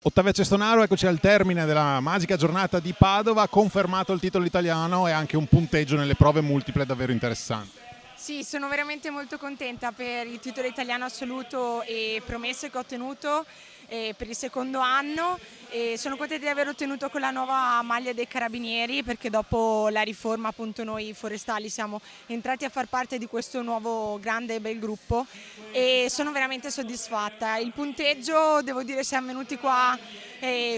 Ottavia Cestonaro, eccoci al termine della magica giornata di Padova, ha confermato il titolo italiano e anche un punteggio nelle prove multiple davvero interessante. Sì, sono veramente molto contenta per il titolo italiano assoluto e promesso che ho ottenuto per il secondo anno e sono contenta di aver ottenuto con la nuova maglia dei Carabinieri perché dopo la riforma appunto noi forestali siamo entrati a far parte di questo nuovo grande e bel gruppo e sono veramente soddisfatta. Il punteggio devo dire siamo venuti qua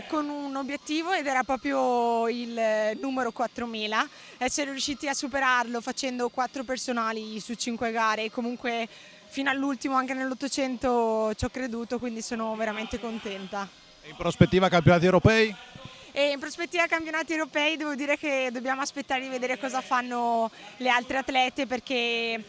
con un obiettivo ed era proprio il numero 4000. Essere riusciti a superarlo facendo 4 personali su 5 gare e comunque fino all'ultimo anche nell'800 ci ho creduto, quindi sono veramente contenta. E in prospettiva campionati europei? E in prospettiva campionati europei devo dire che dobbiamo aspettare di vedere cosa fanno le altre atlete perché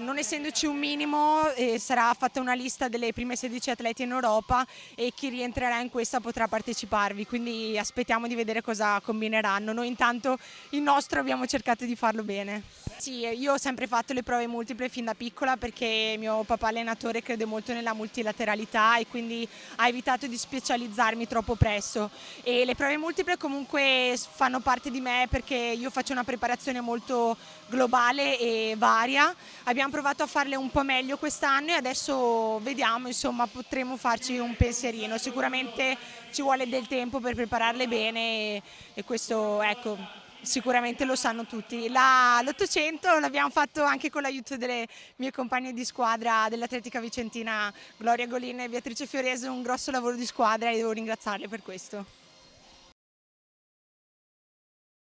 non essendoci un minimo sarà fatta una lista delle prime 16 atleti in Europa e chi rientrerà in questa potrà parteciparvi, quindi aspettiamo di vedere cosa combineranno. Noi intanto il nostro abbiamo cercato di farlo bene. Sì, io ho sempre fatto le prove multiple fin da piccola perché mio papà allenatore crede molto nella multilateralità e quindi ha evitato di specializzarmi troppo presto e le prove multiple comunque fanno parte di me perché io faccio una preparazione molto globale e varia. Abbiamo provato a farle un po' meglio quest'anno e adesso vediamo, insomma, potremo farci un pensierino. Sicuramente ci vuole del tempo per prepararle bene e questo, ecco, sicuramente lo sanno tutti. L'800 l'abbiamo fatto anche con l'aiuto delle mie compagne di squadra dell'Atletica Vicentina, Gloria Golin e Beatrice Fiorese, un grosso lavoro di squadra e devo ringraziarle per questo.